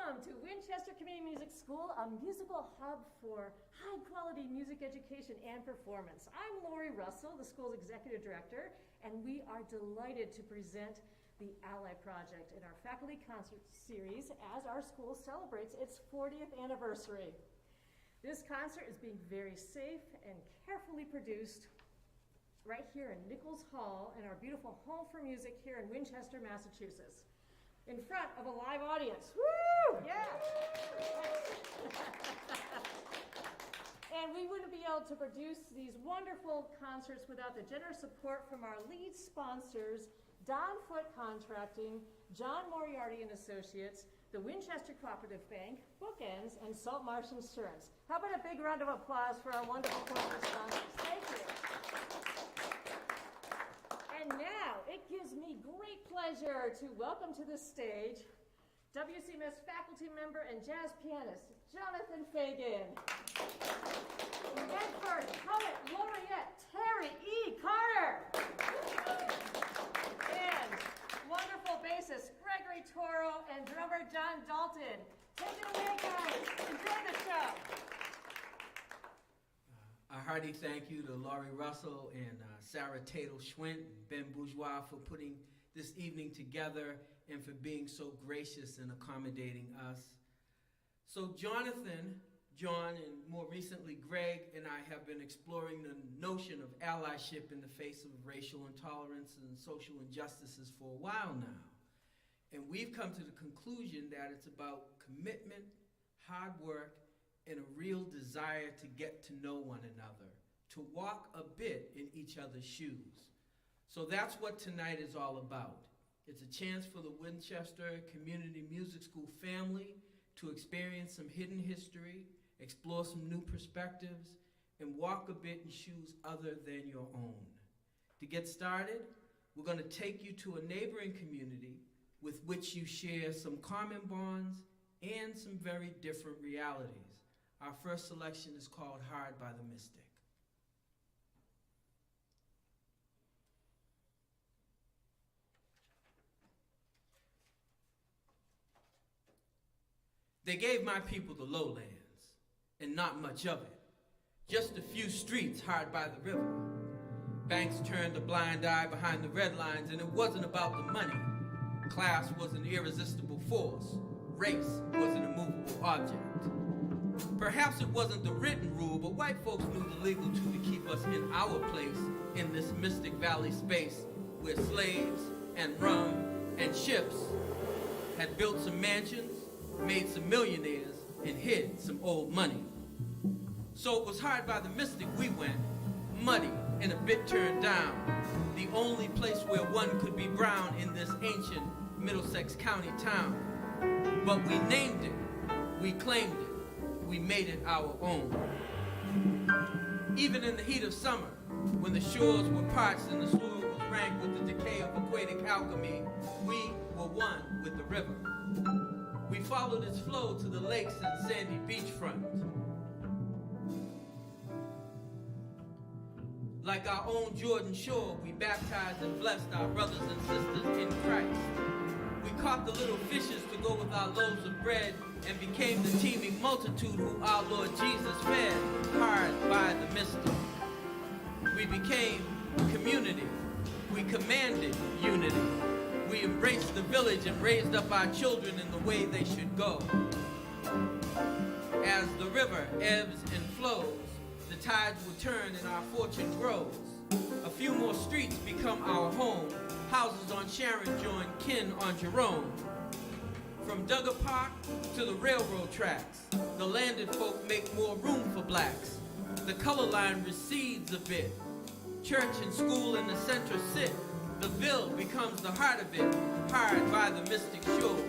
Welcome to Winchester Community Music School, a musical hub for high-quality music education and performance. I'm Lori Russell, the school's executive director, and we are delighted to present the Ally Project in our faculty concert series as our school celebrates its 40th anniversary. This concert is being very safe and carefully produced right here in Nichols Hall in our beautiful Home for Music here in Winchester, Massachusetts, in front of a live audience. Woo! Yeah! And we wouldn't be able to produce these wonderful concerts without the generous support from our lead sponsors, Don Foote Contracting, John Moriarty and Associates, the Winchester Cooperative Bank, Bookends, and Salt Marsh Insurance. How about a big round of applause for our wonderful corporate sponsors? Thank you. And now, it gives me great pleasure to welcome to the stage WCMS faculty member and jazz pianist, Jonathan Fagan. Medford poet laureate, Terry E. Carter. And wonderful bassist, Greg Toro, and drummer, John Dalton. Take it away, guys. Enjoy the show. A hearty thank you to Laurie Russell and Sarah Tatel-Schwint and Ben Bourgeois for putting this evening together and for being so gracious and accommodating us. So Jonathan, John, and more recently Greg and I have been exploring the notion of allyship in the face of racial intolerance and social injustices for a while now. And we've come to the conclusion that it's about commitment, hard work, and a real desire to get to know one another, to walk a bit in each other's shoes. So that's what tonight is all about. It's a chance for the Winchester Community Music School family to experience some hidden history, explore some new perspectives, and walk a bit in shoes other than your own. To get started, we're going to take you to a neighboring community with which you share some common bonds and some very different realities. Our first selection is called Hard by the Mystic. They gave my people the lowlands, and not much of it. Just a few streets hard by the river. Banks turned a blind eye behind the red lines, and it wasn't about the money. Class was an irresistible force. Race was an immovable object. Perhaps it wasn't the written rule, but white folks knew the legal tool to keep us in our place in this Mystic Valley space where slaves and rum and ships had built some mansions, made some millionaires, and hid some old money. So it was hard by the Mystic we went, muddy and a bit turned down, the only place where one could be brown in this ancient Middlesex County town. But we named it, we claimed it, we made it our own. Even in the heat of summer, when the shores were parched and the soil was rank with the decay of aquatic alchemy, we were one with the river. We followed its flow to the lakes and sandy beachfront. Like our own Jordan Shore, we baptized and blessed our brothers and sisters in Christ. We caught the little fishes to go with our loaves of bread and became the teeming multitude who our Lord Jesus fed, hard by the mystic. We became community. We commanded unity. We embraced the village and raised up our children in the way they should go. As the river ebbs and flows, the tides will turn and our fortune grows. A few more streets become our home. Houses on Sharon join kin on Jerome. From Duggar Park to the railroad tracks, the landed folk make more room for blacks. The color line recedes a bit. Church and school in the center sit. The Ville becomes the heart of it, hard by the mystic shore.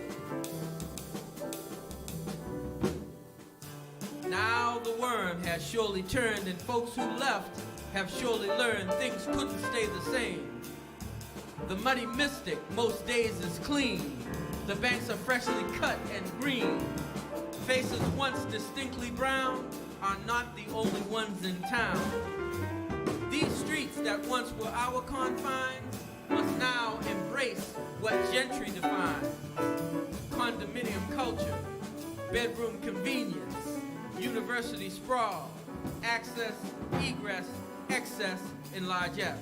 Now the worm has surely turned, and folks who left have surely learned things couldn't stay the same. The muddy mystic most days is clean. The banks are freshly cut and green. Faces once distinctly brown are not the only ones in town. These streets that once were our confines must now embrace what gentry defines. Condominium culture, bedroom convenience, university sprawl, access, egress, excess, and largesse.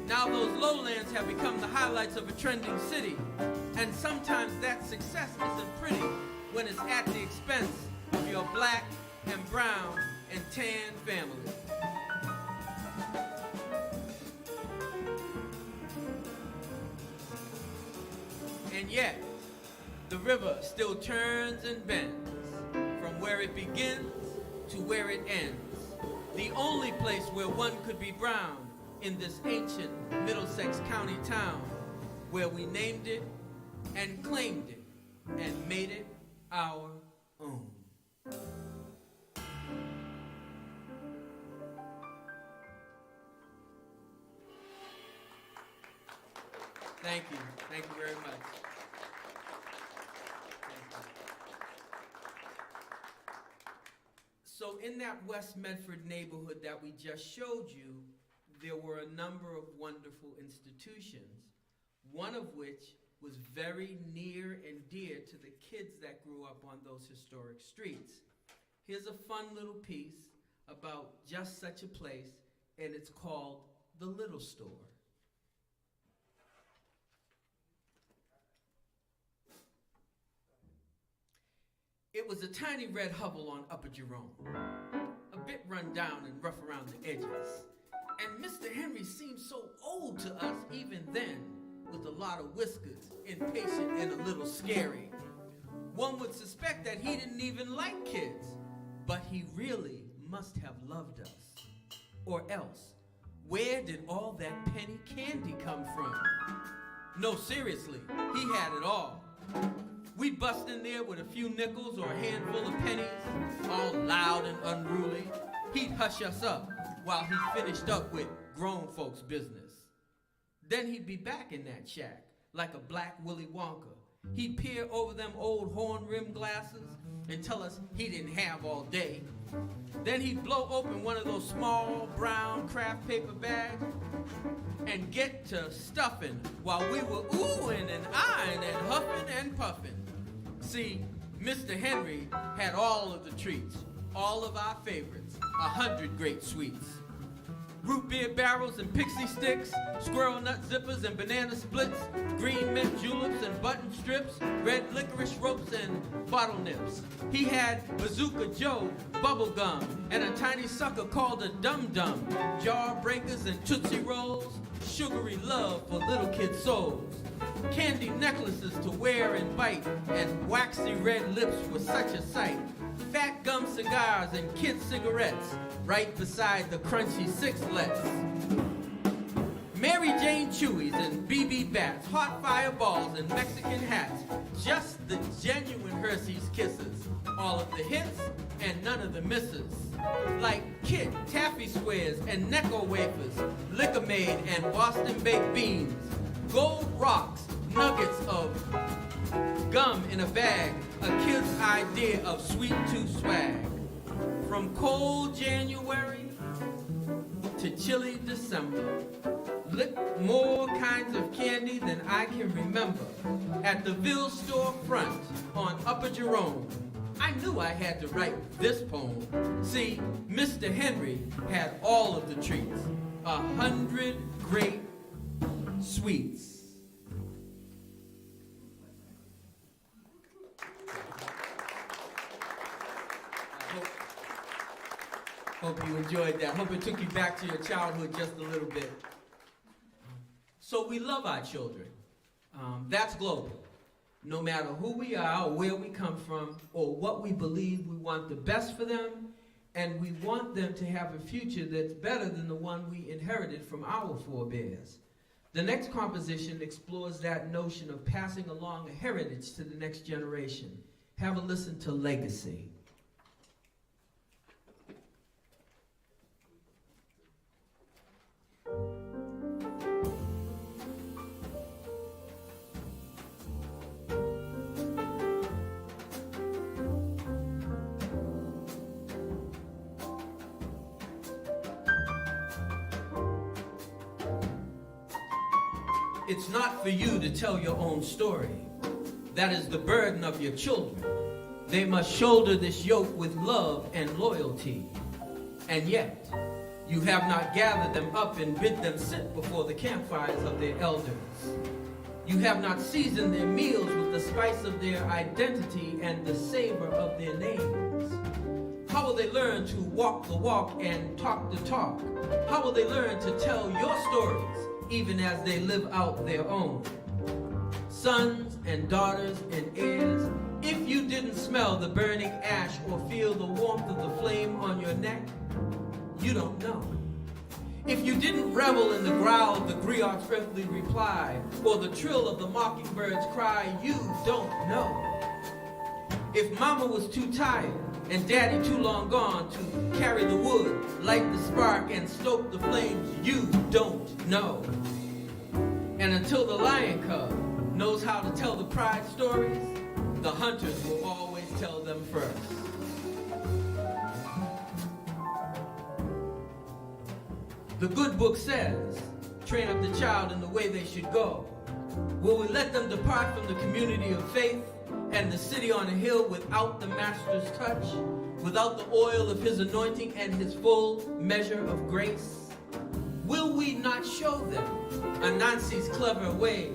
Now those lowlands have become the highlights of a trending city, and sometimes that success isn't pretty when it's at the expense of your black and brown and tan family. And yet, the river still turns and bends from where it begins to where it ends. The only place where one could be brown in this ancient Middlesex County town, where we named it and claimed it and made it our own. Thank you. Thank you very much. So in that West Medford neighborhood that we just showed you, there were a number of wonderful institutions, one of which was very near and dear to the kids that grew up on those historic streets. Here's a fun little piece about just such a place, and it's called The Little Store. It was a tiny red hovel on Upper Jerome, a bit run down and rough around the edges. And Mr. Henry seemed so old to us even then, with a lot of whiskers, impatient and a little scary. One would suspect that he didn't even like kids, but he really must have loved us. Or else, where did all that penny candy come from? No, seriously, he had it all. We'd bust in there with a few nickels or a handful of pennies, all loud and unruly. He'd hush us up while he finished up with grown folks' business. Then he'd be back in that shack, like a black Willy Wonka. He'd peer over them old horn-rimmed glasses and tell us he didn't have all day. Then he'd blow open one of those small brown craft paper bags and get to stuffing while we were oohing and eyeing and huffing and puffing. See, Mr. Henry had all of the treats, all of our favorites, 100 great sweets. Root beer barrels and pixie sticks, squirrel nut zippers and banana splits, green mint juleps and button strips, red licorice ropes and bottle nips. He had Bazooka Joe bubble gum and a tiny sucker called a Dum Dum, jar breakers and Tootsie Rolls, sugary love for little kid souls. Candy necklaces to wear and bite, and waxy red lips were such a sight. Fat gum cigars and kid cigarettes, right beside the crunchy sixlets. Mary Jane Chewies and BB bats, hot fireballs and Mexican hats, just the genuine Hershey's Kisses. All of the hits and none of the misses. Like Kit, Taffy Squares and Necco wafers, Liquor Maid and Boston baked beans. Gold rocks, nuggets of gum in a bag, a kid's idea of sweet tooth swag. From cold January to chilly December, lit more kinds of candy than I can remember. At the Ville store front on Upper Jerome, I knew I had to write this poem. See, Mr. Henry had all of the treats, 100 great sweets. Hope you enjoyed that. Hope it took you back to your childhood just a little bit. So we love our children. That's global. No matter who we are or where we come from or what we believe, we want the best for them, and we want them to have a future that's better than the one we inherited from our forebears. The next composition explores that notion of passing along a heritage to the next generation. Have a listen to Legacy. It's not for you to tell your own story. That is the burden of your children. They must shoulder this yoke with love and loyalty. And yet, you have not gathered them up and bid them sit before the campfires of their elders. You have not seasoned their meals with the spice of their identity and the savor of their names. How will they learn to walk the walk and talk the talk? How will they learn to tell your stories even as they live out their own? Sons and daughters and heirs, if you didn't smell the burning ash or feel the warmth of the flame on your neck, you don't know. If you didn't revel in the growl of the griot's earthly reply, or the trill of the mockingbird's cry, you don't know. If mama was too tired and daddy too long gone to carry the wood, light the spark, and stoke the flames, you don't know. And until the lion cub knows how to tell the pride stories, the hunters will always tell them first. The good book says, train up the child in the way they should go. Will we let them depart from the community of faith and the city on a hill without the master's touch, without the oil of his anointing and his full measure of grace? Will we not show them Anansi's clever ways,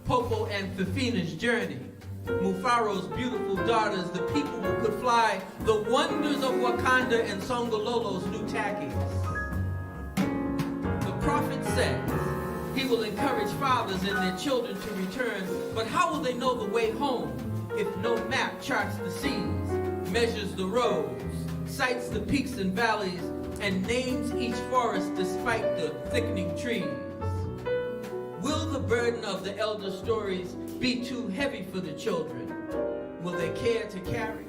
Popo and Fifina's journey, Mufaro's beautiful daughters, the people who could fly, the wonders of Wakanda and Songololo's new tackies? The prophet says he will encourage fathers and their children to return, but how will they know the way home if no map charts the seas, measures the roads, cites the peaks and valleys, and names each forest despite the thickening trees? Will the burden of the elder stories be too heavy for the children? Will they care to carry?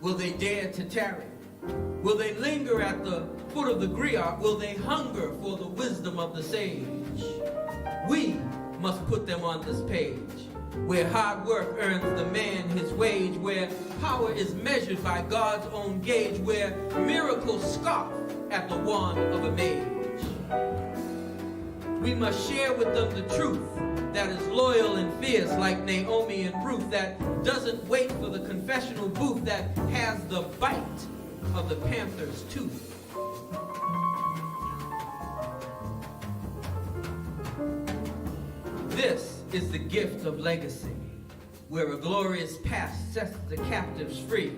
Will they dare to tarry? Will they linger at the foot of the griot? Will they hunger for the wisdom of the sage? We must put them on this page, where hard work earns the man his wage, where power is measured by God's own gauge, where miracles scoff at the wand of a mage. We must share with them the truth that is loyal and fierce like Naomi and Ruth, that doesn't wait for the confessional booth, that has the bite of the panther's tooth. This is the gift of legacy, where a glorious past sets the captives free,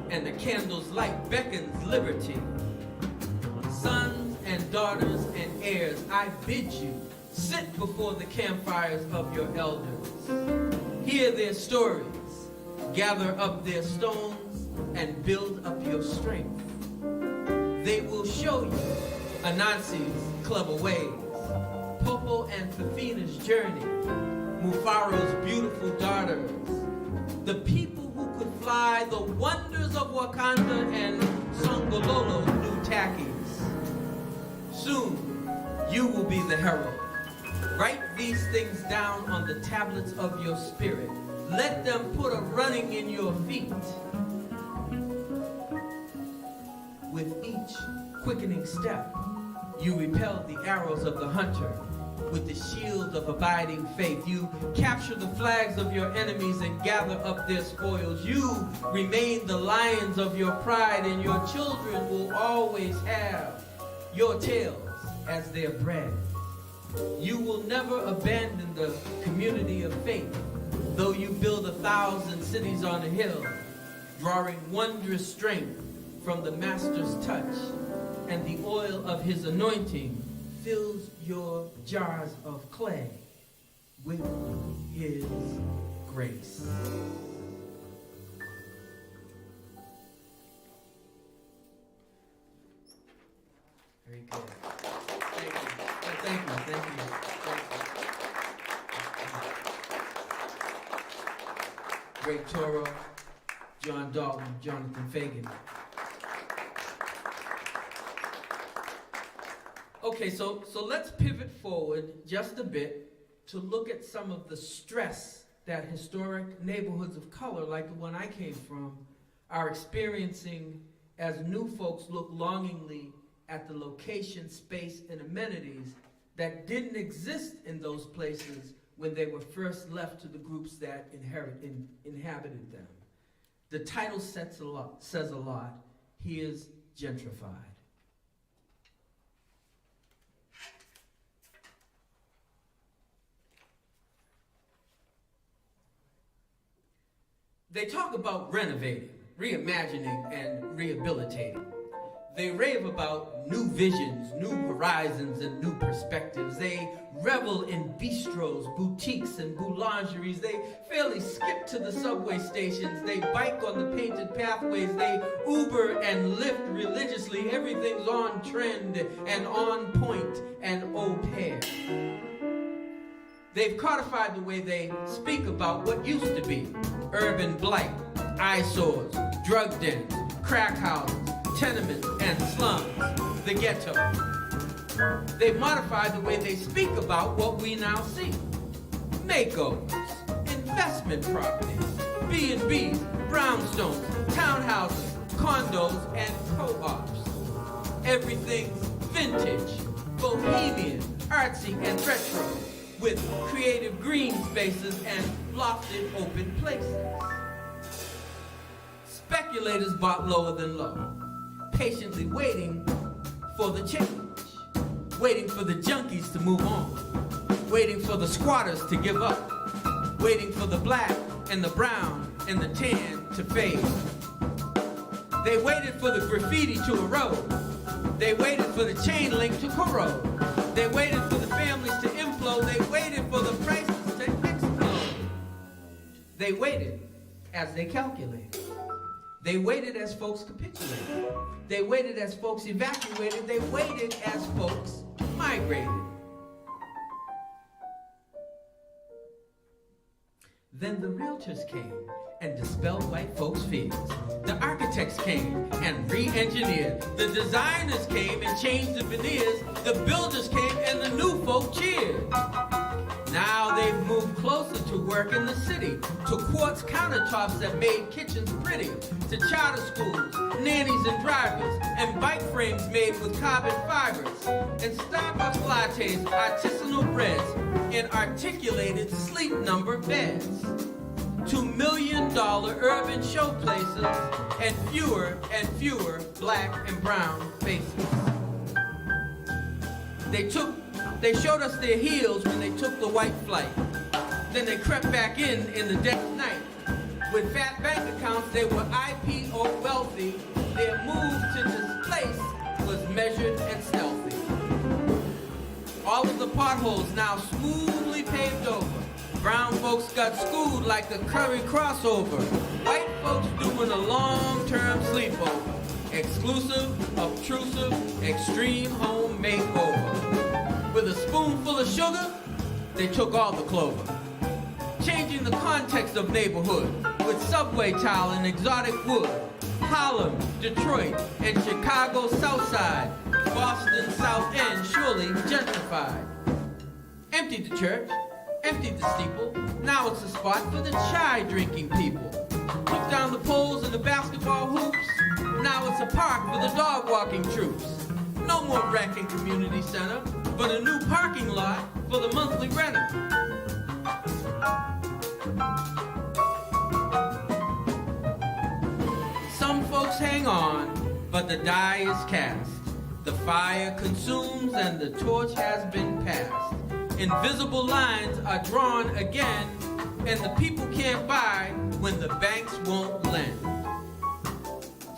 and the candle's light beckons liberty. Sons and daughters and heirs, I bid you, sit before the campfires of your elders. Hear their stories, gather up their stones, and build up your strength. They will show you Anansi's clever ways, Popo and Fifina's journey, Mufaro's beautiful daughters, the people who could fly, the wonders of Wakanda and Songololo's new tackies. Soon, you will be the herald. Write these things down on the tablets of your spirit. Let them put a running in your feet. With each quickening step, you repel the arrows of the hunter. With the shield of abiding faith, you capture the flags of your enemies and gather up their spoils. You remain the lions of your pride, and your children will always have your tails as their bread. You will never abandon the community of faith, though you build 1,000 cities on a hill, drawing wondrous strength from the master's touch, and the oil of his anointing fills your jars of clay with his grace. Very good. Thank you. Greg Toro, John Dalton, Jonathan Fagan. Okay, so let's pivot forward just a bit to look at some of the stress that historic neighborhoods of color, like the one I came from, are experiencing as new folks look longingly at the location, space, and amenities that didn't exist in those places when they were first left to the groups that inhabited them. The title says a lot. He is gentrified. They talk about renovating, reimagining, and rehabilitating. They rave about new visions, new horizons, and new perspectives. They revel in bistros, boutiques, and boulangeries. They fairly skip to the subway stations. They bike on the painted pathways. They Uber and Lyft religiously. Everything's on trend and on point and au pair. They've codified the way they speak about what used to be urban blight, eyesores, drug dens, crack houses, tenements, and slums, the ghetto. They've modified the way they speak about what we now see. Makeovers, investment properties, B&Bs, brownstones, townhouses, condos, and co-ops. Everything's vintage, bohemian, artsy, and retro, with creative green spaces and lofted open places. Speculators bought lower than low, patiently waiting for the change, waiting for the junkies to move on, waiting for the squatters to give up, waiting for the black and the brown and the tan to fade. They waited for the graffiti to erode. They waited for the chain link to corrode. They waited for the families to implode. They waited for the prices to explode. They waited as they calculated. They waited as folks capitulated. They waited as folks evacuated. They waited as folks migrated. Then the realtors came and dispelled white folks' fears. The architects came and re-engineered. The designers came and changed the veneers. The builders came and the new folk cheered. Now they've moved closer to work in the city, to quartz countertops that made kitchens pretty, to charter schools, nannies and drivers, and bike frames made with carbon fibers, and Starbucks lattes, artisanal breads, and articulated sleep number beds. $2 million urban showplaces, and fewer black and brown faces. They showed us their heels when they took the white flight. Then they crept back in the dead of night. With fat bank accounts, they were IPO wealthy. Their move to displace was measured and stealthy. All of the potholes now smoothly paved over. Brown folks got schooled like a curry crossover. White folks doing a long-term sleepover. Exclusive, obtrusive, extreme home makeover. With a spoonful of sugar, they took all the clover. Changing the context of neighborhood with subway tile and exotic wood. Harlem, Detroit, and Chicago Southside. Boston South End surely gentrified. Emptied the church, emptied the steeple. Now it's a spot for the chai drinking people. Took down the poles and the basketball hoops. Now it's a park for the dog walking troops. No more rec and community center, but a new parking lot for the monthly renter. Some folks hang on, but the die is cast. The fire consumes and the torch has been passed. Invisible lines are drawn again, and the people can't buy when the banks won't lend.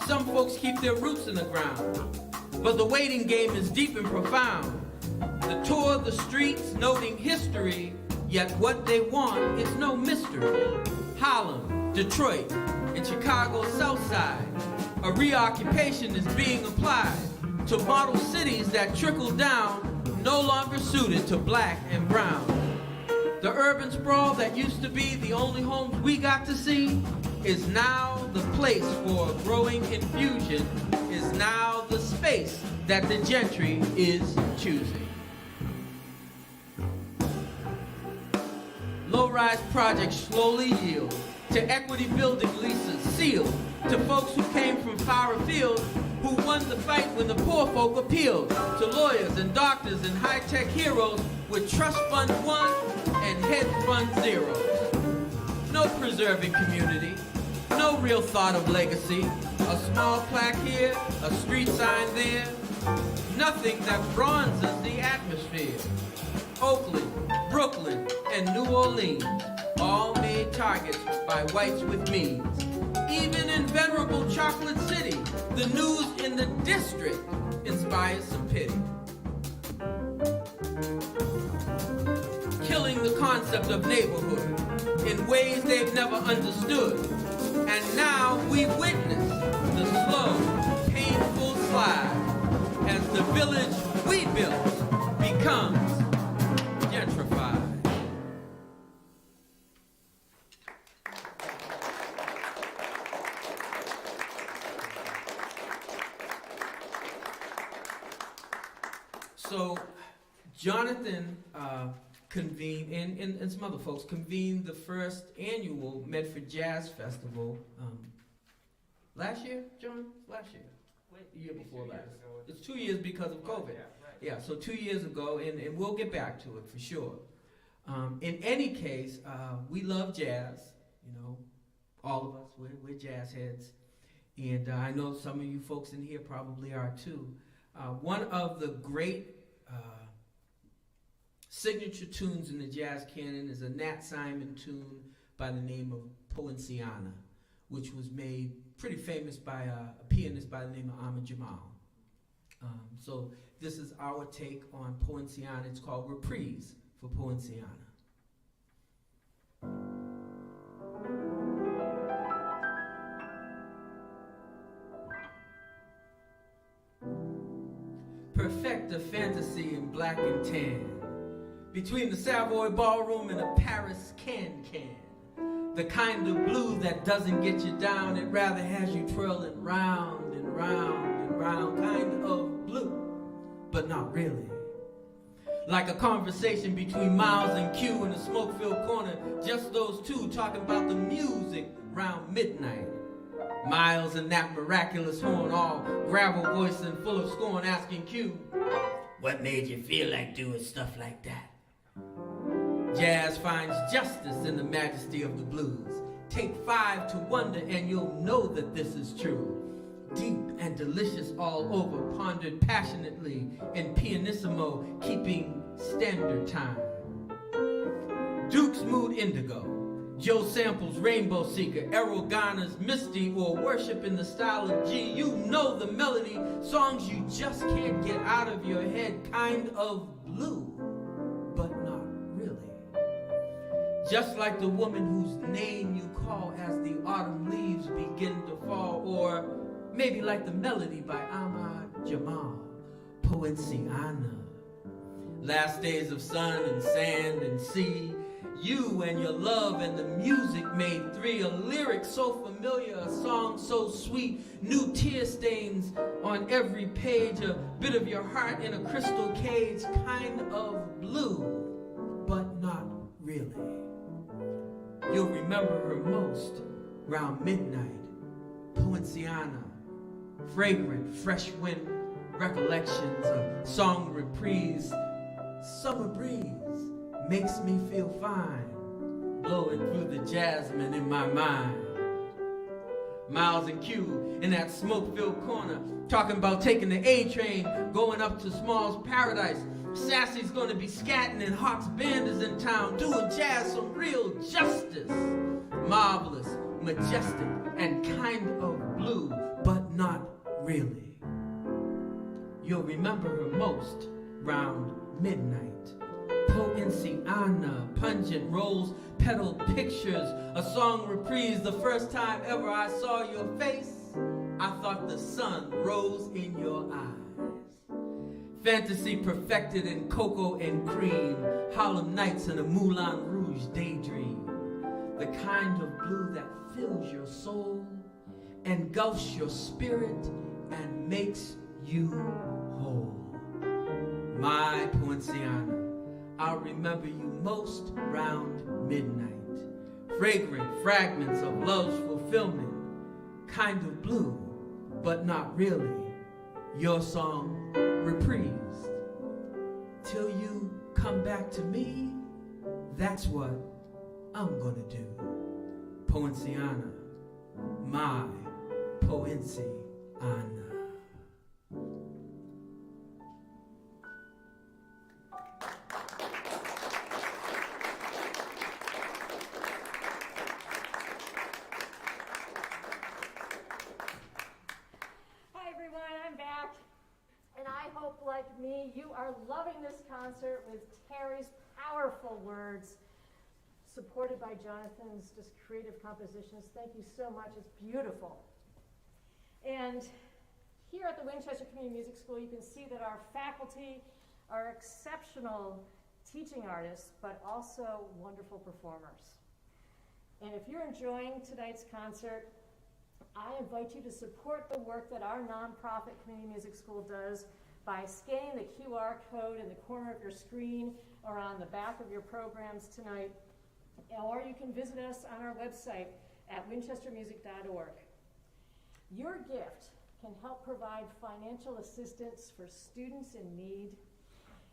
Some folks keep their roots in the ground, but the waiting game is deep and profound. The tour of the streets noting history, yet what they want is no mystery. Harlem, Detroit, and Chicago's Southside, a reoccupation is being applied to model cities that trickle down, no longer suited to black and brown. The urban sprawl that used to be the only homes we got to see is now the place for growing infusion, is now the space that the gentry is choosing. Low-rise projects slowly yield to equity building leases sealed to folks who came from far afield, who won the fight when the poor folk appealed to lawyers and doctors and high-tech heroes with trust funds won and head fund zeros. No preserving community, no real thought of legacy. A small plaque here, a street sign there. Nothing that bronzes the atmosphere. Oakland, Brooklyn, and New Orleans, all made targets by whites with means. Even in venerable Chocolate City, the news in the district inspires some pity. Killing the concept of neighborhood in ways they've never understood. And now we witness the slow, painful slide as the village we built becomes gentrified. So Jonathan convened, and some other folks convened the first annual Medford Jazz Festival last year, John? Last year? The year before last. It's 2 years because of COVID. Yeah, so 2 years ago, and we'll get back to it for sure. In any case, we love jazz, you know, all of us, we're jazz heads. And I know some of you folks in here probably are too. One of the great signature tunes in the jazz canon is a Nat Simon tune by the name of Poinciana, which was made pretty famous by a pianist by the name of Ahmad Jamal. So this is our take on Poinciana. It's called Reprise for Poinciana. Perfect a fantasy in black and tan, between the Savoy Ballroom and a Paris can-can. The kind of blue that doesn't get you down, it rather has you twirling round and round and round. Kind of blue, but not really. Like a conversation between Miles and Q in a smoke-filled corner, just those two talking about the music round midnight. Miles and that miraculous horn, all gravel voice and full of scorn, asking Q, what made you feel like doing stuff like that? Jazz finds justice in the majesty of the blues. Take 5 to wonder and you'll know that this is true. Deep and delicious all over, pondered passionately in pianissimo, keeping standard time. Duke's Mood Indigo, Joe Sample's Rainbow Seeker, Errol Garner's Misty, or Worship in the style of G. You know the melody, songs you just can't get out of your head, kind of blue, but not really. Just like the woman whose name you call as the autumn leaves begin to fall, or maybe like the melody by Ahmad Jamal, Poinciana. Last days of sun and sand and sea, you and your love and the music made 3. A lyric so familiar, a song so sweet, new tear stains on every page, a bit of your heart in a crystal cage, kind of blue, but not really. You'll remember her most round midnight, Poinciana, fragrant, fresh wind, recollections, a song reprise, summer breeze makes me feel fine, blowing through the jasmine in my mind. Miles and Q in that smoke-filled corner, talking about taking the A train, going up to Small's Paradise. Sassy's gonna be scatting and Hawk's Band is in town, doing jazz some real justice. Marvelous, majestic, and kind of blue, but not really. You'll remember her most round midnight. Poinciana, pungent rose petal pictures, a song reprise. The first time ever I saw your face, I thought the sun rose in your eyes. Fantasy perfected in cocoa and cream, Harlem Nights and a Moulin Rouge daydream. The kind of blue that fills your soul, engulfs your spirit, and makes you whole. My Poinciana, I'll remember you most round midnight. Fragrant fragments of love's fulfillment, kind of blue, but not really. Your song, Reprise. Till you come back to me, that's what I'm gonna do. Poinciana, my Poinciana. Like me, you are loving this concert with Terry's powerful words, supported by Jonathan's just creative compositions. Thank you so much. It's beautiful. And here at the Winchester Community Music School, you can see that our faculty are exceptional teaching artists, but also wonderful performers. And if you're enjoying tonight's concert, I invite you to support the work that our nonprofit community music school does by scanning the QR code in the corner of your screen or on the back of your programs tonight, or you can visit us on our website at winchestermusic.org. Your gift can help provide financial assistance for students in need.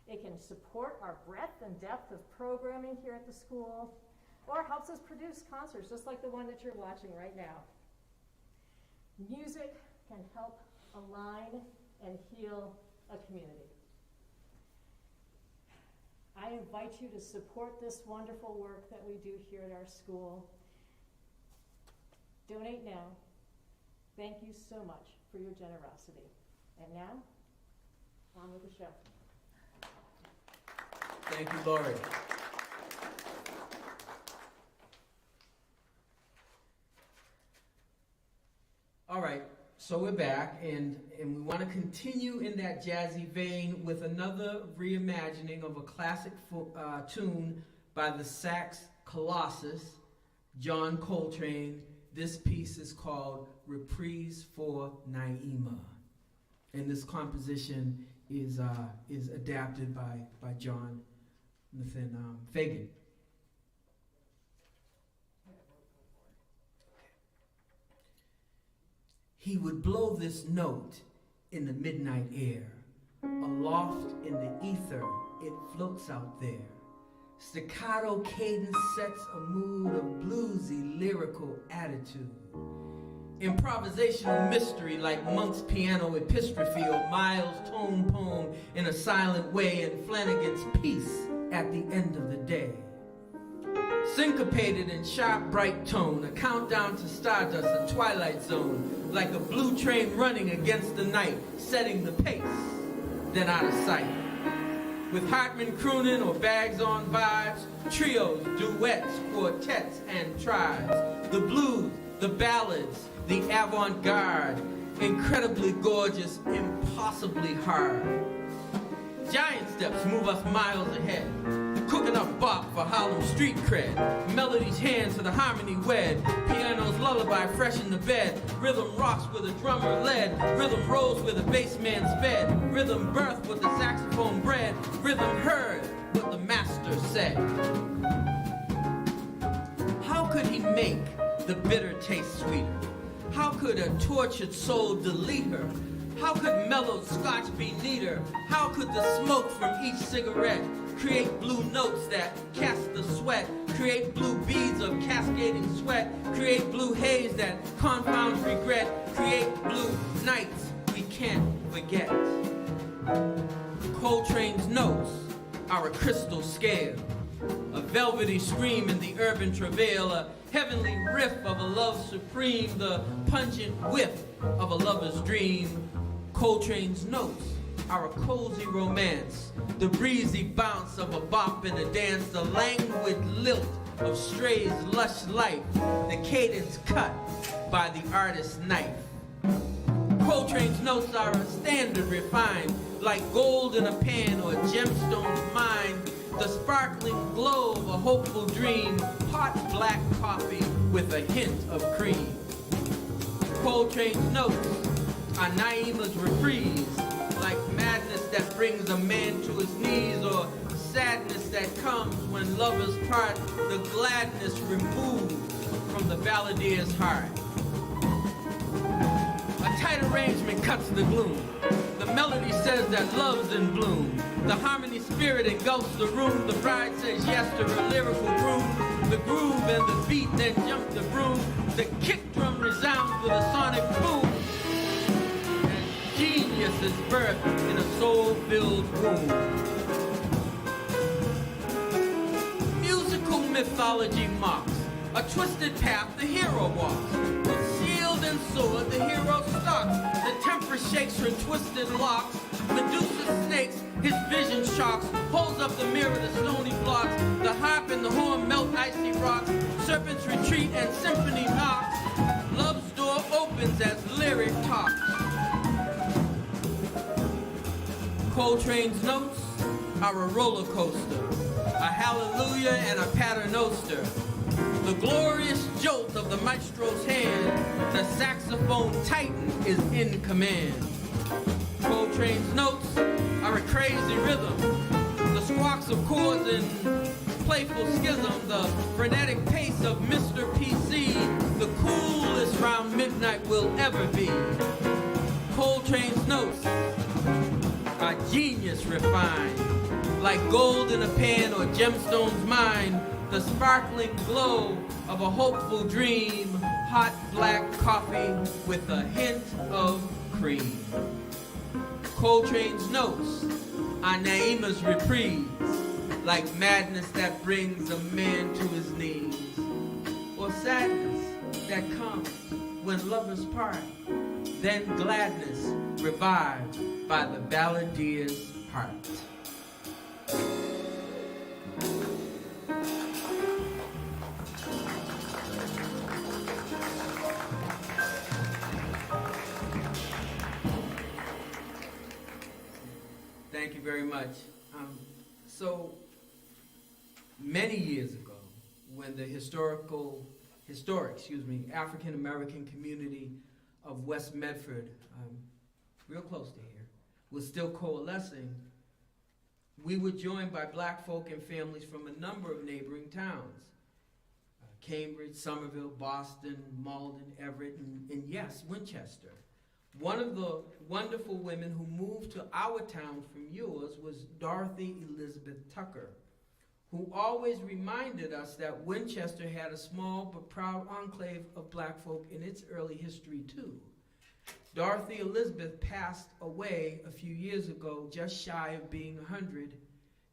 It can support our breadth and depth of programming here at the school, or helps us produce concerts just like the one that you're watching right now. Music can help align and heal a community. I invite you to support this wonderful work that we do here at our school. Donate now. Thank you so much for your generosity. And now, on with the show. Thank you, Laurie. All right. So we're back, and we want to continue in that jazzy vein with another reimagining of a classic tune by the sax colossus, John Coltrane. This piece is called Reprise for Naima, and this composition is adapted by John Fagan. He would blow this note in the midnight air. Aloft in the ether, it floats out there. Staccato cadence sets a mood of bluesy lyrical attitude. Improvisational mystery like Monk's piano epistrophe or Miles' tone poem in a silent way, and Flanagan's piece at the end of the day. Syncopated in sharp, bright tone, a countdown to stardust, a twilight zone, like a blue train running against the night, setting the pace, then out of sight. With Hartman crooning or bags on vibes, trios, duets, quartets, and tribes, the blues, the ballads, the avant-garde, incredibly gorgeous, impossibly hard. Giant steps move us miles ahead. Cooking up bop for Harlem street cred. Melody's hands to the harmony wed. Piano's lullaby fresh in the bed. Rhythm rocks where the drummer led. Rhythm rolls where the bass man's fed. Rhythm birthed what the saxophone bred. Rhythm heard what the master said. How could he make the bitter taste sweeter? How could a tortured soul delete her? How could mellowed scotch be neater? How could the smoke from each cigarette create blue notes that cast the sweat, create blue beads of cascading sweat, create blue haze that confounds regret, create blue nights we can't forget? Coltrane's notes are a crystal scale, a velvety scream in the urban travail, a heavenly riff of a love supreme, the pungent whiff of a lover's dream. Coltrane's notes are a cozy romance, the breezy bounce of a bop in a dance, the languid lilt of Stray's lush life, the cadence cut by the artist's knife. Coltrane's notes are a standard refined, like gold in a pan or gemstones mined, the sparkling glow of a hopeful dream, hot black coffee with a hint of cream. Coltrane's notes are Naima's reprise, like madness that brings a man to his knees, or sadness that comes when lovers part, the gladness removed from the balladier's heart. A tight arrangement cuts the gloom. The melody says that love's in bloom. The harmony spirit engulfs the room. The bride says yes to her lyrical groove. The groove and the beat then jump the broom. The kick drum resounds with a sonic boom. And genius is birthed in a soul-filled womb. Musical mythology mocks a twisted path the hero walks. With shield and sword the hero stalks. The temptress shakes her twisted locks. Medusa snakes, his vision shocks. Holds up the mirror to stony blocks. The harp and the horn melt icy rocks. Serpents retreat and symphony knocks. Love's door opens as lyric talks. Coltrane's notes are a roller coaster, a hallelujah and a paternoster. The glorious jolt of the maestro's hand, the saxophone titan is in command. Coltrane's notes are a crazy rhythm, the squawks of chords and playful schism, the frenetic pace of Mr. PC, the coolest round midnight will ever be. Coltrane's notes are genius refined, like gold in a pan or gemstones mined, the sparkling glow of a hopeful dream, hot black coffee with a hint of cream. Coltrane's notes are Naima's reprise, like madness that brings a man to his knees, or sadness that comes when lovers part, then gladness revived by the balladier's heart. Thank you very much. So many years ago, when the historic, African American community of West Medford, real close to here, was still coalescing, we were joined by black folk and families from a number of neighboring towns. Cambridge, Somerville, Boston, Malden, Everett, and yes, Winchester. One of the wonderful women who moved to our town from yours was Dorothy Elizabeth Tucker, who always reminded us that Winchester had a small but proud enclave of black folk in its early history too. Dorothy Elizabeth passed away a few years ago, just shy of being 100.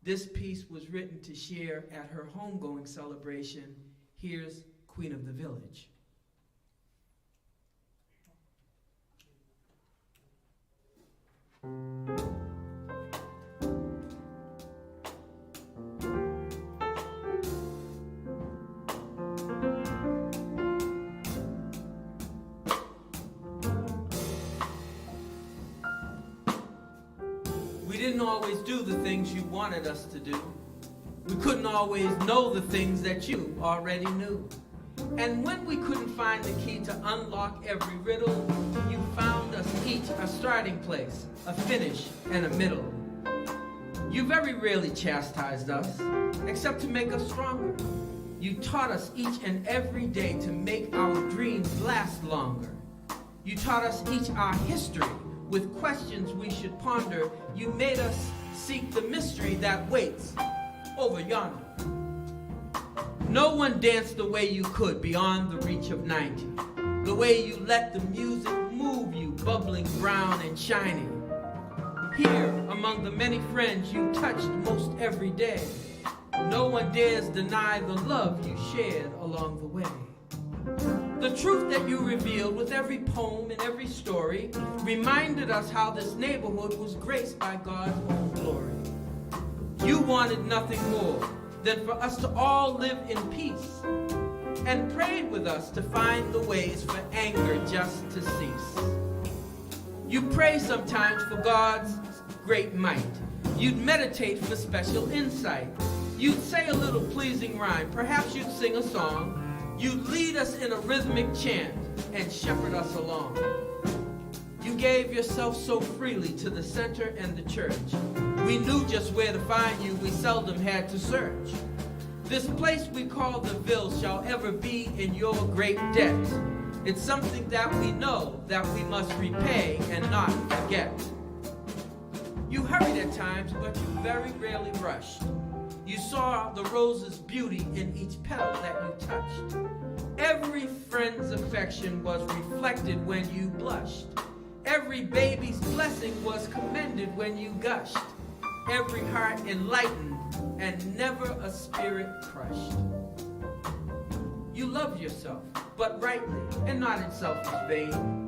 This piece was written to share at her homegoing celebration. Here's Queen of the Village. We didn't always do the things you wanted us to do. We couldn't always know the things that you already knew. And when we couldn't find the key to unlock every riddle, you found us each a starting place, a finish, and a middle. You very rarely chastised us, except to make us stronger. You taught us each and every day to make our dreams last longer. You taught us each our history with questions we should ponder. You made us seek the mystery that waits over yonder. No one danced the way you could beyond the reach of 90. The way you let the music move you, bubbling brown and shining. Here, among the many friends you touched most every day, no one dares deny the love you shared along the way. The truth that you revealed with every poem and every story reminded us how this neighborhood was graced by God's own glory. You wanted nothing more than for us to all live in peace, and prayed with us to find the ways for anger just to cease. You pray sometimes for God's great might. You'd meditate for special insight. You'd say a little pleasing rhyme, perhaps you'd sing a song. You'd lead us in a rhythmic chant and shepherd us along. You gave yourself so freely to the center and the church. We knew just where to find you, we seldom had to search. This place we call the Ville shall ever be in your great debt. It's something that we know that we must repay and not forget. You hurried at times, but you very rarely rushed. You saw the rose's beauty in each petal that you touched. Every friend's affection was reflected when you blushed. Every baby's blessing was commended when you gushed. Every heart enlightened and never a spirit crushed. You loved yourself, but rightly and not in selfish vein.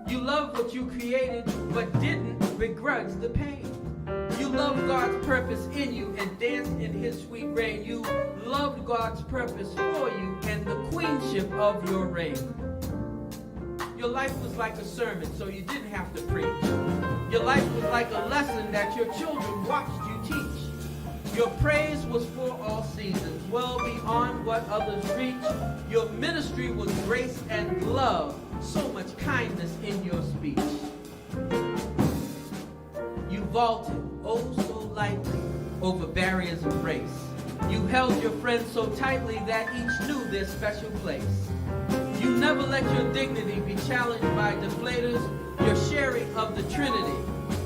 You loved what you created, but didn't begrudge the pain. You loved God's purpose in you and danced in his sweet reign. You loved God's purpose for you and the queenship of your reign. Your life was like a sermon, so you didn't have to preach. Your life was like a lesson that your children watched you teach. Your praise was for all seasons, well beyond what others reach. Your ministry was grace and love, so much kindness in your speech. You vaulted, oh so lightly, over barriers of race. You held your friends so tightly that each knew their special place. You never let your dignity be challenged by deflators. Your sharing of the Trinity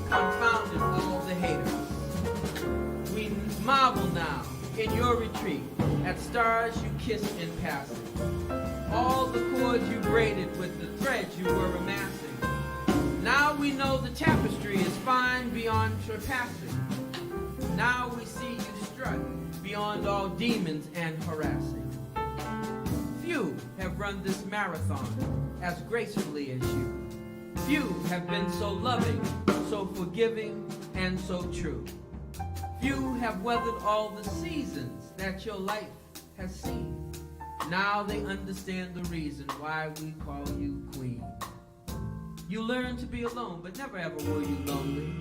confounded all the haters. We marvel now in your retreat at stars you kissed in passing. All the cords you braided with the threads you were amassing. Now we know the tapestry is fine beyond surpassing. Now we see you strut beyond all demons and harassing. Few have run this marathon as gracefully as you. Few have been so loving, so forgiving, and so true. Few have weathered all the seasons that your life has seen. Now they understand the reason why we call you queen. You learned to be alone, but never ever were you lonely.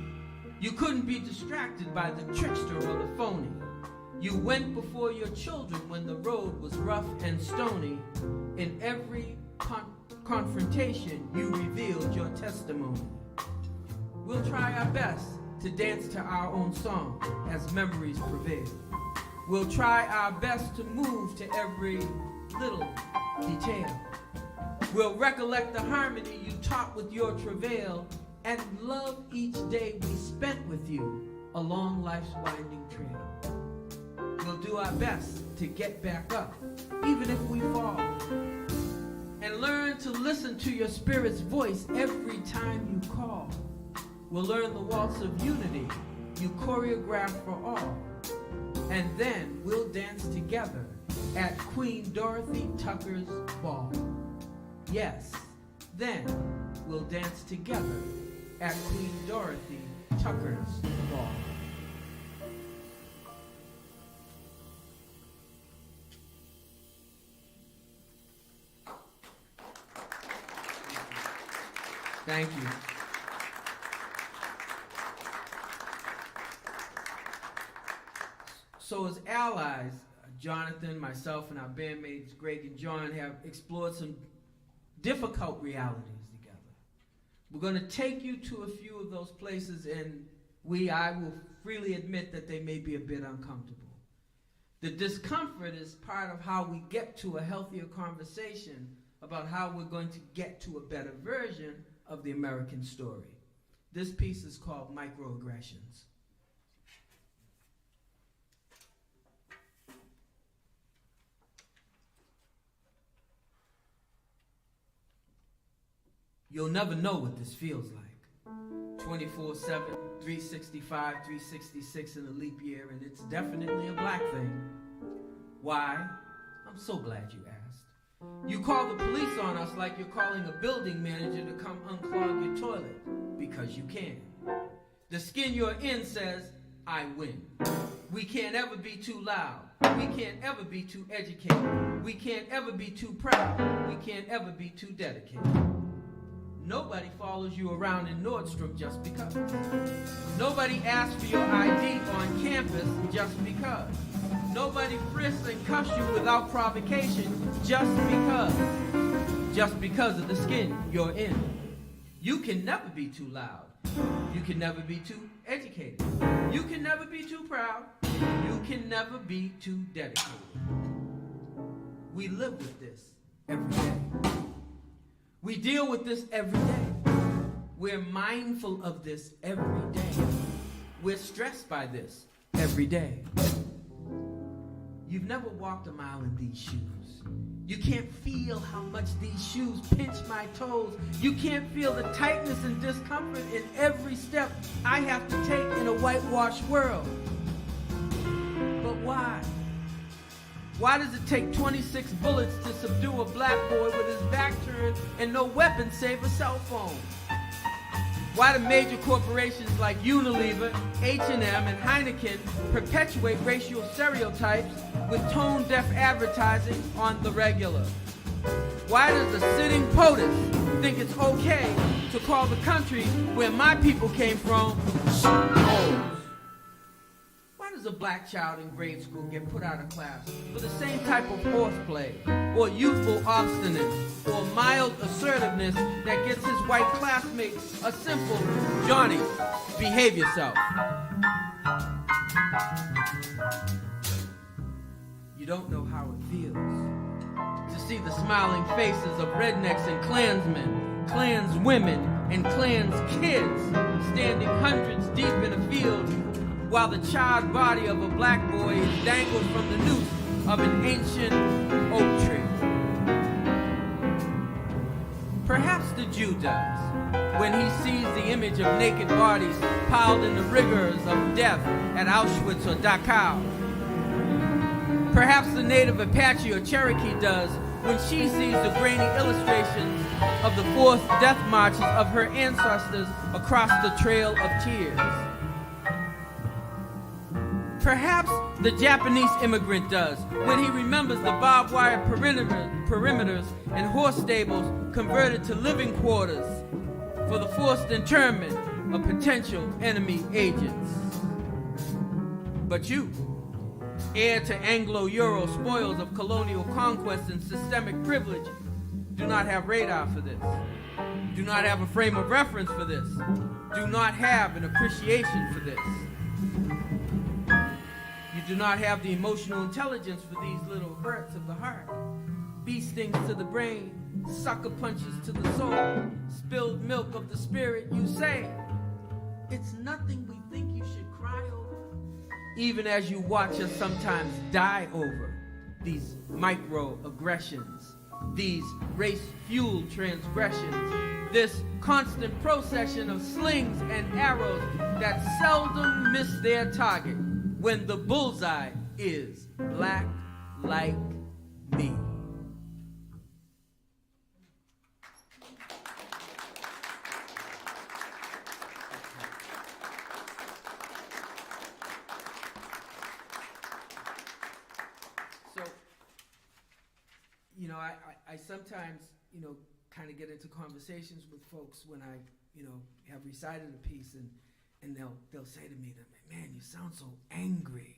You couldn't be distracted by the trickster or the phony. You went before your children when the road was rough and stony. In every confrontation, you revealed your testimony. We'll try our best to dance to our own song as memories prevail. We'll try our best to move to every little detail. We'll recollect the harmony you taught with your travail and love each day we spent with you along life's winding trail. We'll do our best to get back up, even if we fall, and learn to listen to your spirit's voice every time you call. We'll learn the Waltz of Unity you choreograph for all, and then we'll dance together at Queen Dorothy Tucker's ball. Yes, then we'll dance together at Queen Dorothy Tucker's ball. Thank you. So as allies, Jonathan, myself, and our bandmates Greg and John have explored some difficult realities together. We're going to take you to a few of those places, and I will freely admit that they may be a bit uncomfortable. The discomfort is part of how we get to a healthier conversation about how we're going to get to a better version of the American story. This piece is called Microaggressions. You'll never know what this feels like. 24/7, 365, 366 in a leap year, and it's definitely a black thing. Why? I'm so glad you asked. You call the police on us like you're calling a building manager to come unclog your toilet, because you can. The skin you're in says, I win. We can't ever be too loud. We can't ever be too educated. We can't ever be too proud. We can't ever be too dedicated. Nobody follows you around in Nordstrom just because. Nobody asks for your ID on campus just because. Nobody frisks and cuffs you without provocation just because. Just because of the skin you're in. You can never be too loud. You can never be too educated. You can never be too proud. You can never be too dedicated. We live with this every day. We deal with this every day. We're mindful of this every day. We're stressed by this every day. You've never walked a mile in these shoes. You can't feel how much these shoes pinch my toes. You can't feel the tightness and discomfort in every step I have to take in a whitewashed world. But why? Why does it take 26 bullets to subdue a black boy with his back turned and no weapon save a cell phone? Why do major corporations like Unilever, H&M, and Heineken perpetuate racial stereotypes with tone-deaf advertising on the regular? Why does a sitting POTUS think it's okay to call the country where my people came from home? Why does a black child in grade school get put out of class for the same type of horseplay, or youthful obstinance, or mild assertiveness that gets his white classmates a simple, "Johnny, behave yourself"? You don't know how it feels to see the smiling faces of rednecks and Klansmen, Klanswomen, and Klans kids standing hundreds deep in a field while the charred body of a black boy is dangled from the noose of an ancient oak tree. Perhaps the Jew does, when he sees the image of naked bodies piled in the rigors of death at Auschwitz or Dachau. Perhaps the native Apache or Cherokee does when she sees the grainy illustrations of the forced death marches of her ancestors across the Trail of Tears. Perhaps the Japanese immigrant does when he remembers the barbed wire perimeters and horse stables converted to living quarters for the forced internment of potential enemy agents. But you, heir to Anglo-Euro spoils of colonial conquest and systemic privilege, do not have radar for this, do not have a frame of reference for this, do not have an appreciation for this. You do not have the emotional intelligence for these little hurts of the heart, bee stings to the brain, sucker punches to the soul, spilled milk of the spirit. You say, it's nothing we think you should cry over, even as you watch us sometimes die over these microaggressions, these race-fueled transgressions, this constant procession of slings and arrows that seldom miss their target when the bullseye is black like me. So, I sometimes, kind of get into conversations with folks when I, have recited a piece and they'll say to me, man, you sound so angry.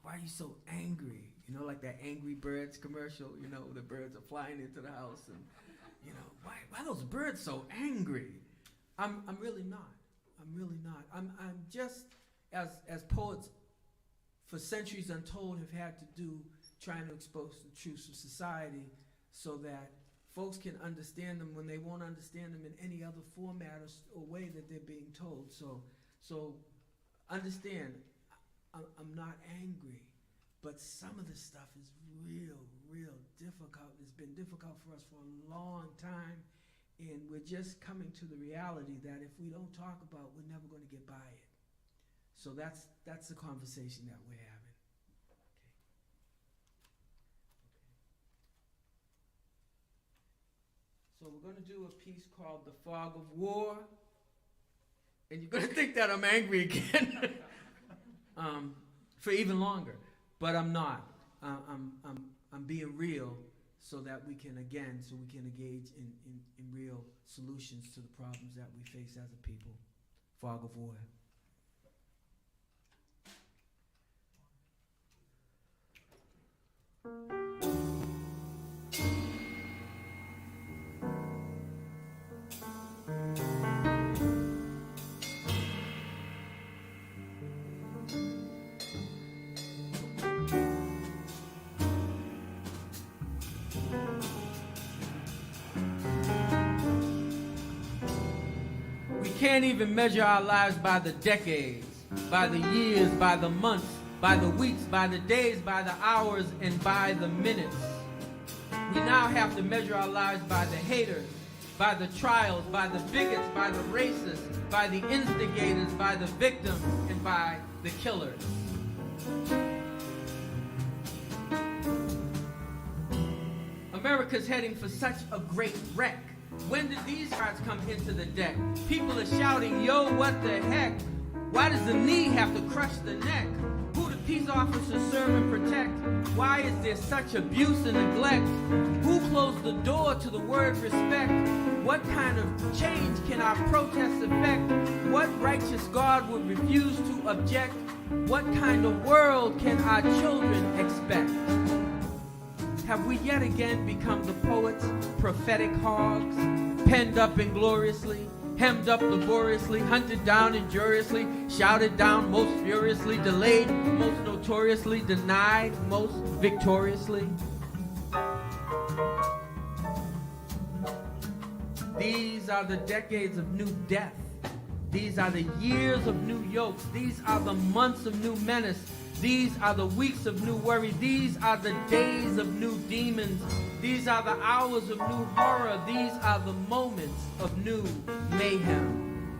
Why are you so angry? Like that Angry Birds commercial, the birds are flying into the house and, why are those birds so angry? I'm really not. I'm really not. I'm just, as poets for centuries untold have had to do, trying to expose the truths of society so that folks can understand them when they won't understand them in any other format or way that they're being told. So understand, I'm not angry, but some of this stuff is real difficult. It's been difficult for us for a long time, and we're just coming to the reality that if we don't talk about, we're never going to get by it. So that's the conversation that we're having. So we're going to do a piece called The Fog of War. And you're going to think that I'm angry again for even longer. But I'm not. I'm being real so that we can engage in real solutions to the problems that we face as a people. Fog of War. We can't even measure our lives by the decades, by the years, by the months, by the weeks, by the days, by the hours, and by the minutes. We now have to measure our lives by the haters, by the trials, by the bigots, by the racists, by the instigators, by the victims, and by the killers. America's heading for such a great wreck. When did these hearts come into the deck? People are shouting, yo, what the heck? Why does the knee have to crush the neck? Who do peace officers serve and protect? Why is there such abuse and neglect? Who closed the door to the word respect? What kind of change can our protests affect? What righteous God would refuse to object? What kind of world can our children expect? Have we yet again become the poets, prophetic hogs, penned up ingloriously, hemmed up laboriously, hunted down injuriously, shouted down most furiously, delayed most notoriously, denied most victoriously? These are the decades of new death. These are the years of new yokes. These are the months of new menace. These are the weeks of new worry. These are the days of new demons. These are the hours of new horror. These are the moments of new mayhem.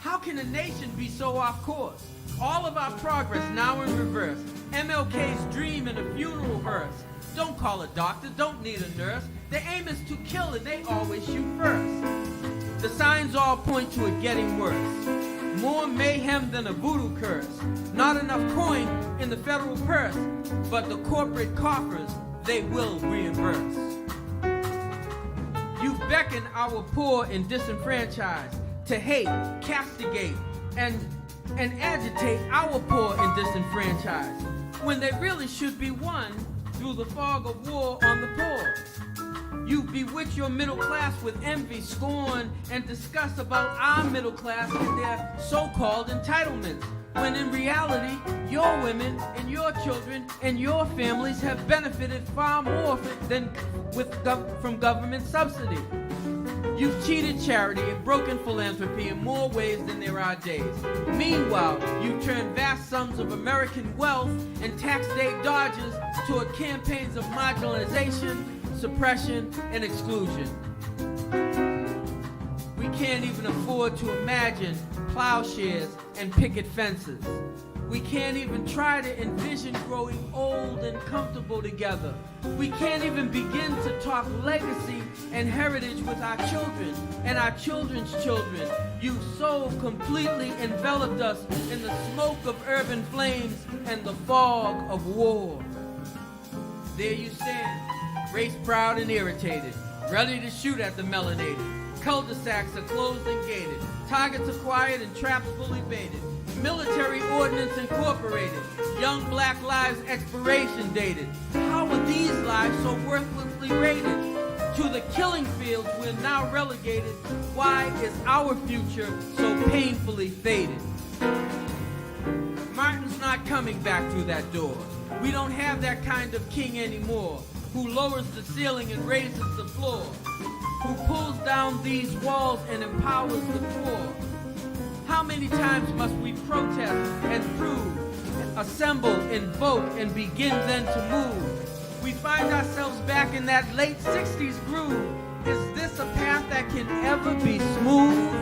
How can a nation be so off course? All of our progress now in reverse. MLK's dream in a funeral hearse. Don't call a doctor, don't need a nurse. The aim is to kill and they always shoot first. The signs all point to it getting worse. More mayhem than a voodoo curse. Not enough coin in the federal purse, but the corporate coffers, they will reimburse. You beckon our poor and disenfranchised to hate, castigate, and agitate our poor and disenfranchised, when they really should be won through the fog of war on the poor. You bewitch your middle class with envy, scorn, and disgust about our middle class and their so-called entitlements, when in reality, your women and your children and your families have benefited far more from government subsidy. You've cheated charity and broken philanthropy in more ways than there are days. Meanwhile, you turn vast sums of American wealth and tax day dodges toward campaigns of marginalization, suppression, and exclusion. We can't even afford to imagine plowshares and picket fences. We can't even try to envision growing old and comfortable together. We can't even begin to talk legacy and heritage with our children and our children's children. You've so completely enveloped us in the smoke of urban flames and the fog of war. There you stand, race-proud and irritated, ready to shoot at the melanated. Cul-de-sacs are closed and gated, targets are quiet and traps fully baited. Military ordnance incorporated, young black lives expiration dated. How are these lives so worthlessly rated? To the killing fields we're now relegated. Why is our future so painfully faded? Martin's not coming back through that door. We don't have that kind of king anymore, who lowers the ceiling and raises the floor, who pulls down these walls and empowers the poor. How many times must we protest and prove, assemble, invoke, and begin then to move? We find ourselves back in that late 60s groove. Is this a path that can ever be smooth?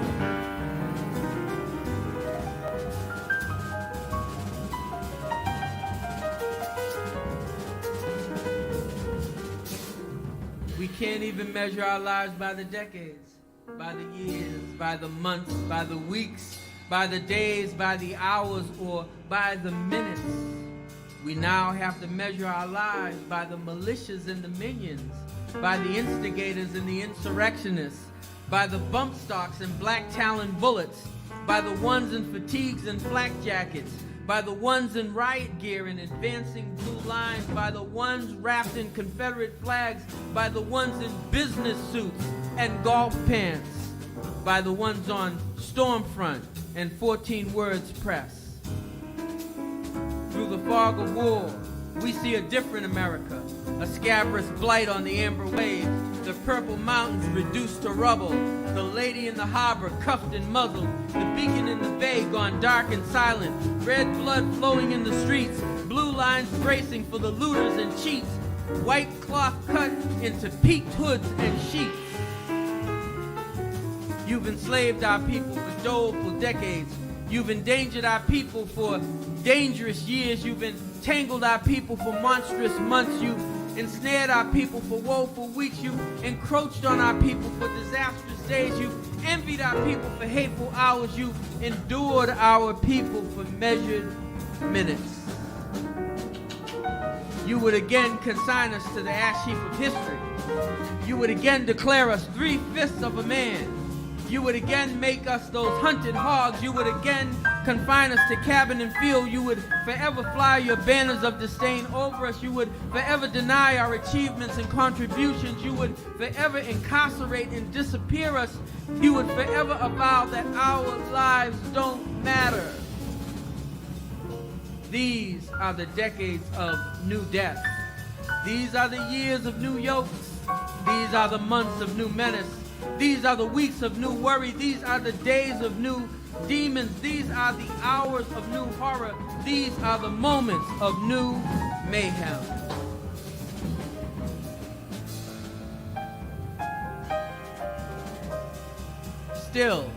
We can't even measure our lives by the decades, by the years, by the months, by the weeks, by the days, by the hours, or by the minutes. We now have to measure our lives by the militias and the minions, by the instigators and the insurrectionists, by the bump stocks and black talon bullets, by the ones in fatigues and flak jackets, by the ones in riot gear and advancing blue lines, by the ones wrapped in Confederate flags, by the ones in business suits and golf pants, by the ones on Stormfront and 14 Words Press. Through the fog of war, we see a different America, a scabrous blight on the amber waves, the the purple mountains reduced to rubble, the lady in the harbor cuffed and muzzled, the beacon in the bay gone dark and silent, red blood flowing in the streets, blue lines bracing for the looters and cheats, white cloth cut into peaked hoods and sheets. You've enslaved our people for doleful decades. You've endangered our people for dangerous years. You've entangled our people for monstrous months. You've ensnared our people for woeful weeks. You've encroached on our people for disastrous days. You've envied our people for hateful hours. You've endured our people for measured minutes. You would again consign us to the ash heap of history. You would again declare us 3/5 of a man. You would again make us those hunted hogs. You would again confine us to cabin and field. You would forever fly your banners of disdain over us. You would forever deny our achievements and contributions. You would forever incarcerate and disappear us. You would forever avow that our lives don't matter. These are the decades of new death. These are the years of new yokes. These are the months of new menace. These are the weeks of new worry. These are the days of new demons. These are the hours of new horror. These are the moments of new mayhem. Still,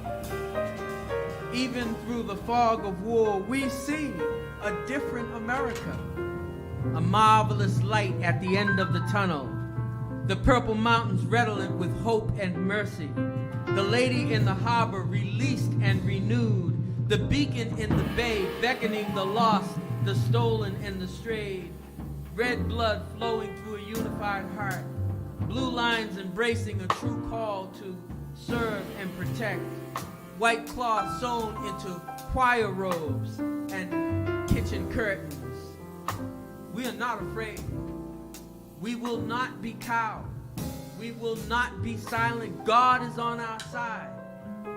even through the fog of war, we see a different America, a marvelous light at the end of the tunnel. The purple mountains redolent with hope and mercy. The lady in the harbor released and renewed. The beacon in the bay beckoning the lost, the stolen, and the strayed. Red blood flowing through a unified heart. Blue lines embracing a true call to serve and protect. White cloth sewn into choir robes and kitchen curtains. We are not afraid. We will not be cowed. We will not be silent. God is on our side.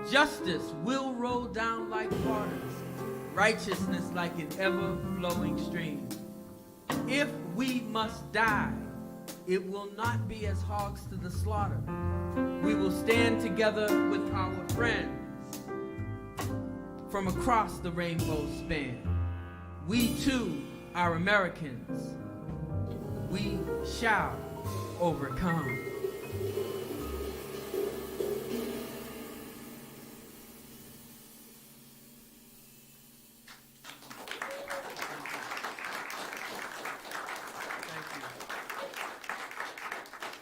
Justice will roll down like waters. Righteousness like an ever-flowing stream. If we must die, it will not be as hogs to the slaughter. We will stand together with our friends from across the rainbow span. We too are Americans. We shall overcome.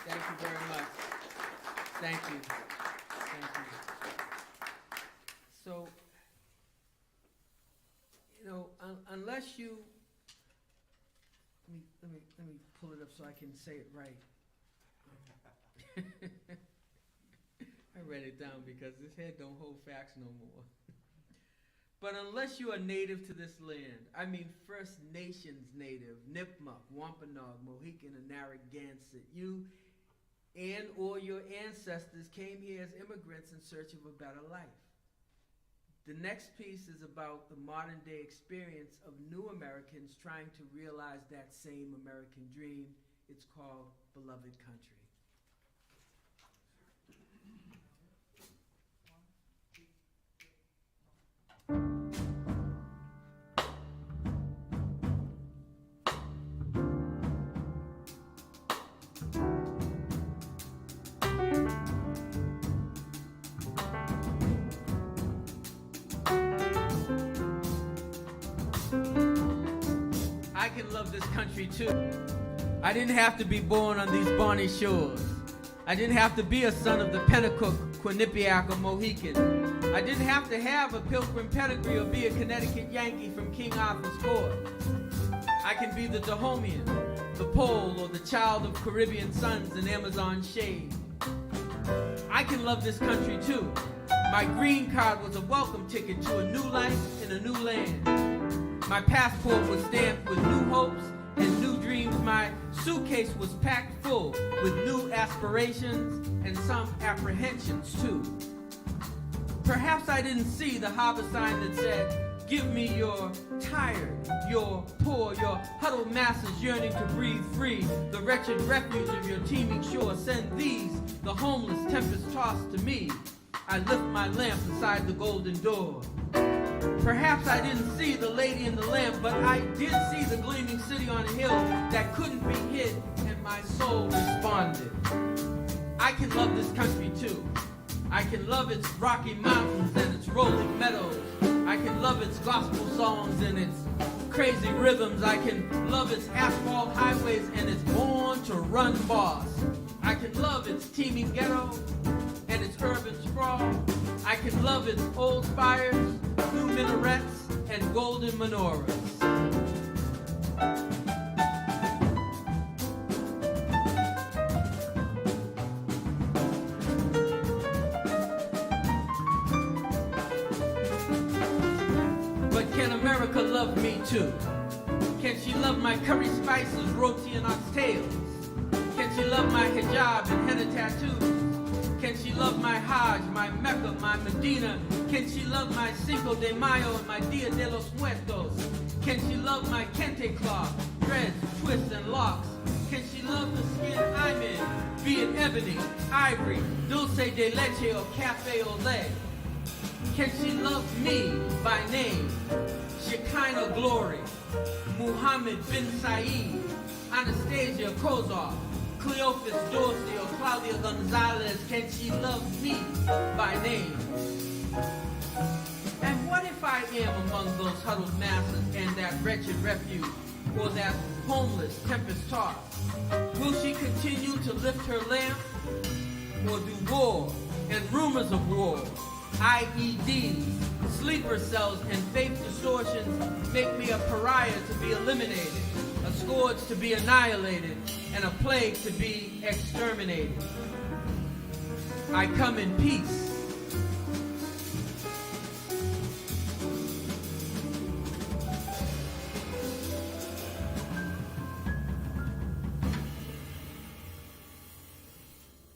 Thank you very much. Thank you. So, unless you let me pull it up so I can say it right. I read it down because this head don't hold facts no more. But unless you are native to this land, I mean First Nations native, Nipmuc, Wampanoag, Mohican, and Narragansett, you and or your ancestors came here as immigrants in search of a better life. The next piece is about the modern day experience of new Americans trying to realize that same American dream. It's called Beloved Country. I can love this country too. I didn't have to be born on these bonny shores. I didn't have to be a son of the Pennacook, Quinnipiac, or Mohican. I didn't have to have a Pilgrim pedigree or be a Connecticut Yankee from King Arthur's court. I can be the Dahomian, the Pole, or the child of Caribbean suns and Amazon shade. I can love this country too. My green card was a welcome ticket to a new life in a new land. My passport was stamped with new hopes and new dreams. My suitcase was packed full with new aspirations and some apprehensions too. Perhaps I didn't see the harbor sign that said, Give me your tired, your poor, your huddled masses yearning to breathe free. The wretched refuge of your teeming shore. Send these, the homeless tempest-tossed to me. I lift my lamp beside the golden door. Perhaps I didn't see the lady in the lamp, but I did see the gleaming city on a hill that couldn't be hid, and my soul responded. I can love this country too. I can love its rocky mountains and its rolling meadows. I can love its gospel songs and its crazy rhythms. I can love its asphalt highways and its born-to-run boss. I can love its teeming ghetto and its urban sprawl. I can love its old spires, new minarets, and golden menorahs. But can America love me too? Can she love my curry spices, roti and oxtails? Can she love my hijab and henna tattoos? Can she love my Hajj, my Mecca, my Medina? Can she love my Cinco de Mayo and my Dia de los Muertos? Can she love my kente cloth, dreads, twists, and locks? Can she love the skin I'm in, be it ebony, ivory, dulce de leche, or cafe au lait? Can she love me by name, Shekinah Glory, Muhammad bin Saeed, Anastasia Kozov, Cleophas Dorsey, or Claudia Gonzalez? Can she love me by name? And what if I am among those huddled masses and that wretched refuge, or that homeless tempest-tossed? Will she continue to lift her lamp, or do war and rumors of war, IEDs, sleeper cells, and faith distortions make me a pariah to be eliminated, a scourge to be annihilated, and a plague to be exterminated? I come in peace.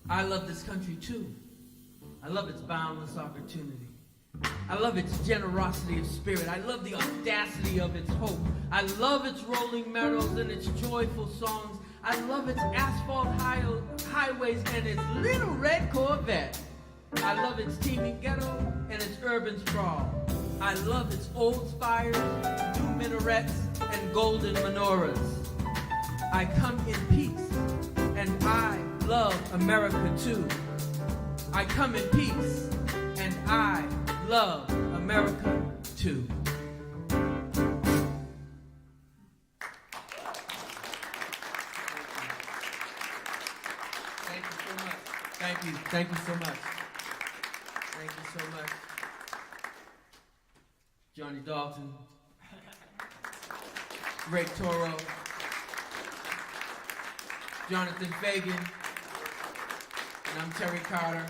I love this country too. I love its boundless opportunity. I love its generosity of spirit. I love the audacity of its hope. I love its rolling meadows and its joyful songs. I love its asphalt highways and its little red Corvette. I love its teeming ghetto and its urban sprawl. I love its old spires, new minarets, and golden menorahs. I come in peace, and I love America too. I come in peace, and I love America too. Thank you so much. Thank you so much. Johnny Dalton, Greg Toro, Jonathan Fagan, and I'm Terry Carter.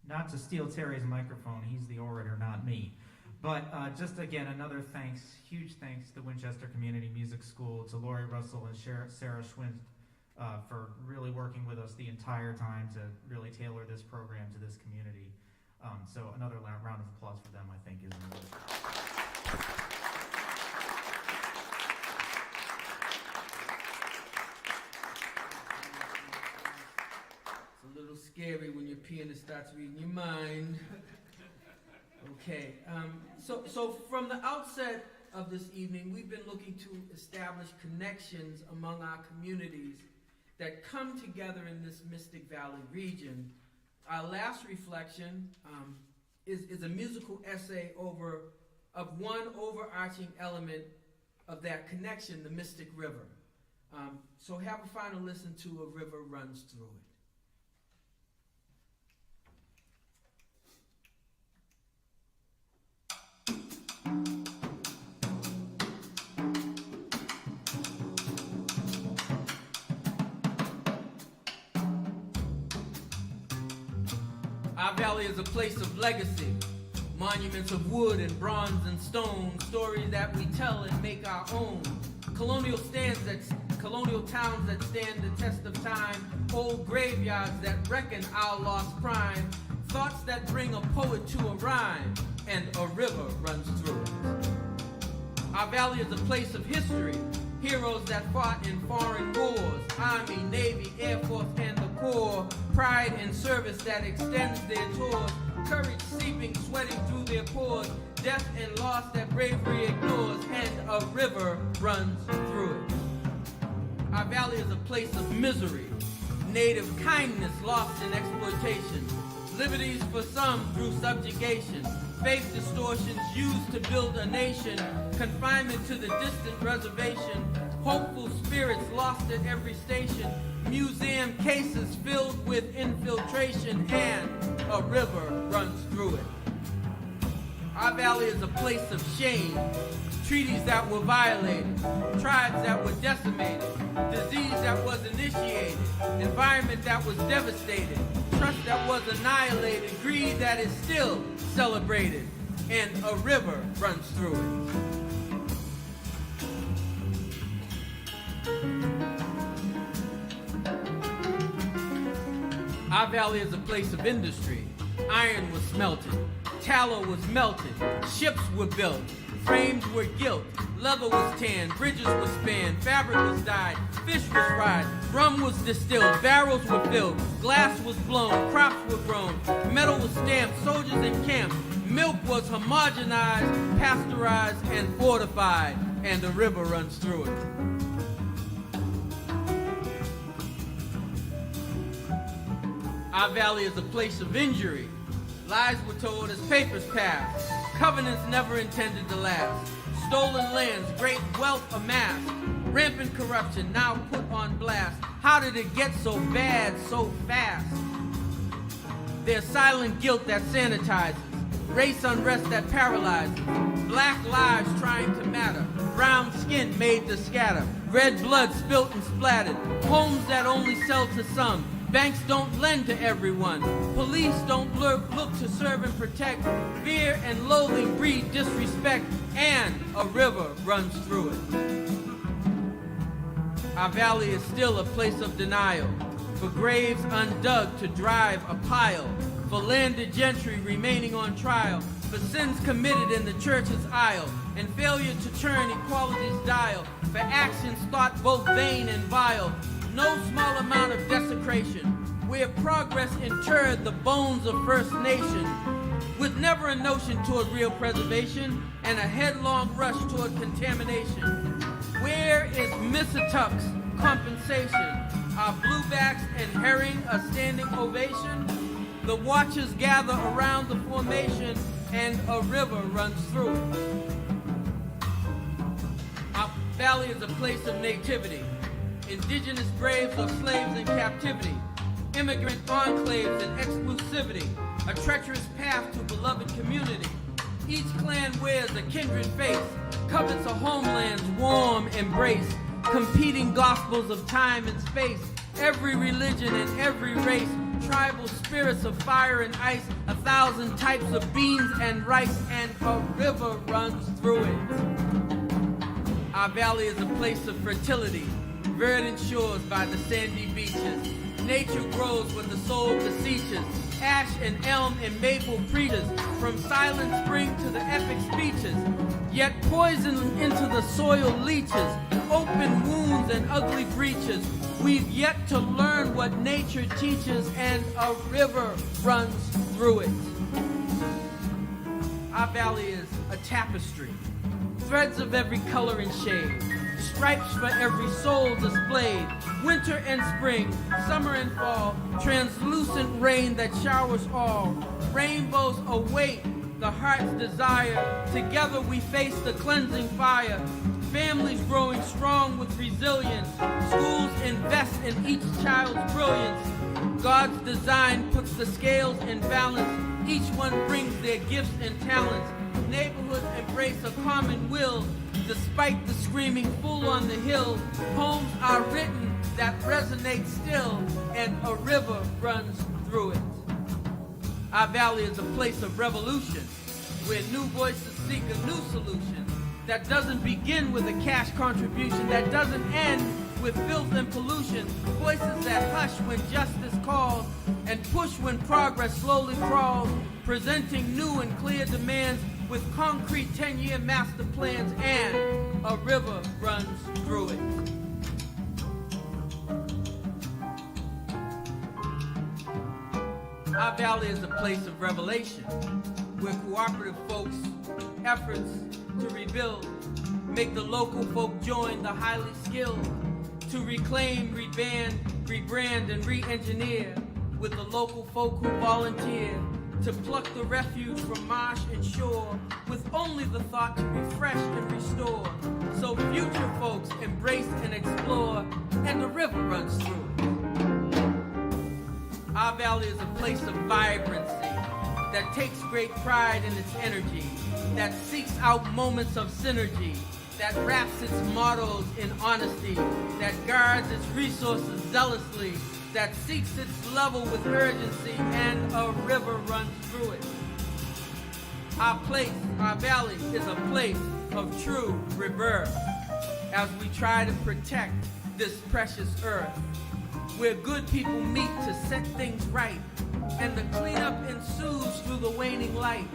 Not to steal Terry's microphone, he's the orator, not me. But just again, another thanks, huge thanks to the Winchester Community Music School, to Laurie Russell and Sarah Schwint for really working with us the entire time to really tailor this program to this community. So another round of applause for them, I think, is in order. It's a little scary when your pianist starts reading your mind. Okay, so from the outset of this evening, we've been looking to establish connections among our communities that come together in this Mystic Valley region. Our last reflection is a musical essay of one overarching element of that connection, the Mystic River. So have a final listen to A River Runs Through It. Our valley is a place of legacy, monuments of wood and bronze and stone, stories that we tell and make our own, colonial towns that stand the test of time, old graveyards that reckon our lost crime, thoughts that bring a poet to a rhyme, and a river runs through it. Our valley is a place of history, heroes that fought in foreign wars, Army, Navy, Air Force, and the Corps, pride and service that extends their tours, courage seeping, sweating through their pores, death and loss that bravery ignores, and a river runs through it. Our valley is a place of misery, native kindness lost in exploitation, liberties for some through subjugation, faith distortions used to build a nation, confinement to the distant reservation, hopeful spirits lost at every station, museum cases filled with infiltration, and a river runs through it. Our valley is a place of shame, treaties that were violated, tribes that were decimated, disease that was initiated, environment that was devastated, trust that was annihilated, greed that is still celebrated, and a river runs through it. Our valley is a place of industry. Iron was smelted, tallow was melted, ships were built, frames were gilt, leather was tanned, bridges were spanned, fabric was dyed, fish was fried, rum was distilled, barrels were filled, glass was blown, crops were grown, metal was stamped, soldiers encamped, milk was homogenized, pasteurized, and fortified, and a river runs through it. Our valley is a place of injury. Lies were told as papers passed. Covenants never intended to last. Stolen lands, great wealth amassed. Rampant corruption now put on blast. How did it get so bad so fast? There's silent guilt that sanitizes. Race unrest that paralyzes. Black lives trying to matter. Brown skin made to scatter. Red blood spilt and splattered. Homes that only sell to some. Banks don't lend to everyone. Police don't look to serve and protect. Fear and loathing breed disrespect, and a river runs through it. Our valley is still a place of denial, for graves undug to drive a pile, for landed gentry remaining on trial, for sins committed in the church's aisle, and failure to turn equality's dial, for actions thought both vain and vile. No small amount of desecration, where progress interred the bones of First Nation, with never a notion toward real preservation and a headlong rush toward contamination. Where is Missatuck's compensation? Are bluebacks and herring a standing ovation? The watchers gather around the formation, and a river runs through it. Our valley is a place of nativity. Indigenous braves or slaves in captivity, immigrant enclaves and exclusivity, a treacherous path to beloved community. Each clan wears a kindred face, covets a homeland's warm embrace, competing gospels of time and space, every religion and every race, tribal spirits of fire and ice, 1,000 types of beans and rice, and a river runs through it. Our valley is a place of fertility, verdant shores by the sandy beaches. Nature grows when the soul beseeches. Ash and elm and maple preaches, from silent spring to the epic speeches. Yet poison into the soil leaches, open wounds and ugly breaches. We've yet to learn what nature teaches, and a river runs through it. Our valley is a tapestry, threads of every color and shade, stripes for every soul displayed, winter and spring, summer and fall, translucent rain that showers all, rainbows await the heart's desire, together we face the cleansing fire, families growing strong with resilience, schools invest in each child's brilliance, God's design puts the scales in balance, each one brings their gifts and talents, neighborhoods embrace a common will. Despite the screaming fool on the hill, poems are written that resonate still, and a river runs through it. Our valley is a place of revolution, where new voices seek a new solution that doesn't begin with a cash contribution, that doesn't end with filth and pollution, voices that hush when justice calls and push when progress slowly crawls, presenting new and clear demands with concrete 10-year master plans, and a river runs through it. Our valley is a place of revelation, where cooperative folks' efforts to rebuild make the local folk join the highly skilled to reclaim, rebrand, and re-engineer with the local folk who volunteer to pluck the refuge from marsh and shore with only the thought to refresh and restore. So future folks embrace and explore, and the river runs through it. Our valley is a place of vibrancy that takes great pride in its energy, that seeks out moments of synergy, that wraps its mottos in honesty, that guards its resources zealously, that seeks its level with urgency, and a river runs through it. Our place, our valley, is a place of true rebirth as we try to protect this precious earth, where good people meet to set things right, and the cleanup ensues through the waning light.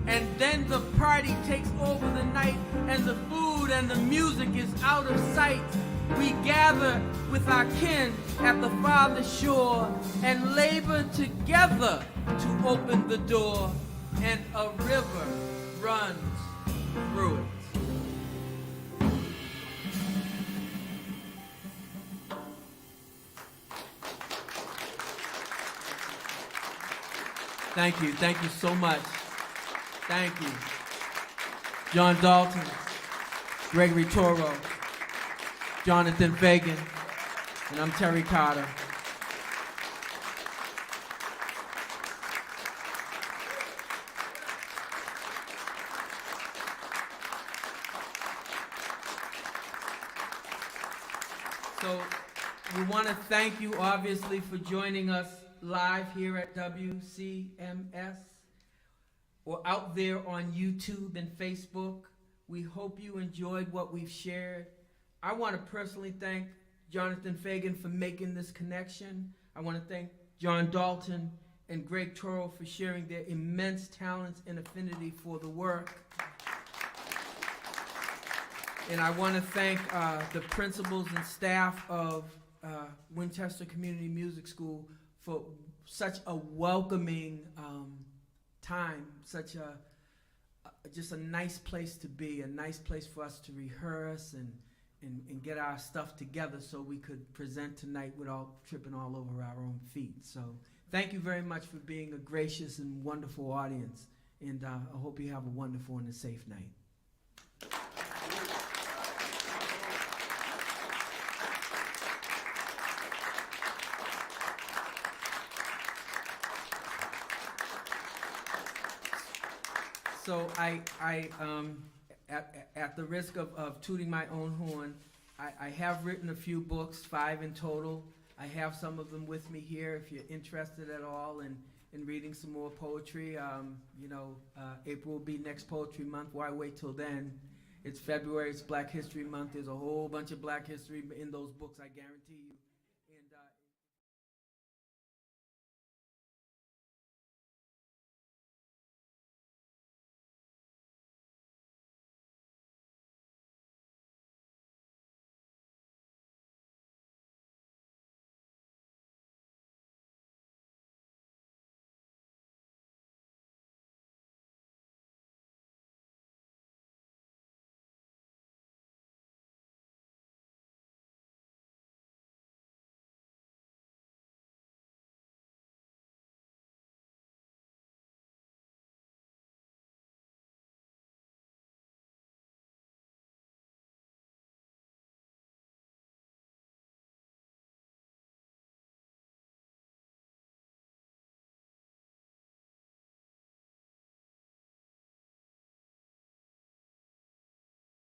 And then the party takes over the night, and the food and the music is out of sight. We gather with our kin at the farther shore and labor together to open the door, and a river runs through it. Thank you so much. Thank you. John Dalton, Gregory Toro, Jonathan Fagan, and I'm Terry Carter. So we want to thank you, obviously, for joining us live here at WCMS or out there on YouTube and Facebook. We hope you enjoyed what we've shared. I want to personally thank Jonathan Fagan for making this connection. I want to thank John Dalton and Greg Toro for sharing their immense talents and affinity for the work. And I want to thank the principals and staff of Winchester Community Music School for such a welcoming time, such just a nice place to be, a nice place for us to rehearse and get our stuff together so we could present tonight without tripping all over our own feet. So thank you very much for being a gracious and wonderful audience, and I hope you have a wonderful and a safe night. So at the risk of tooting my own horn, I have written a few books, 5 in total. I have some of them with me here if you're interested at all in reading some more poetry. April will be next poetry month. Why wait till then? It's February, it's Black History Month. There's a whole bunch of Black history in those books, I guarantee you.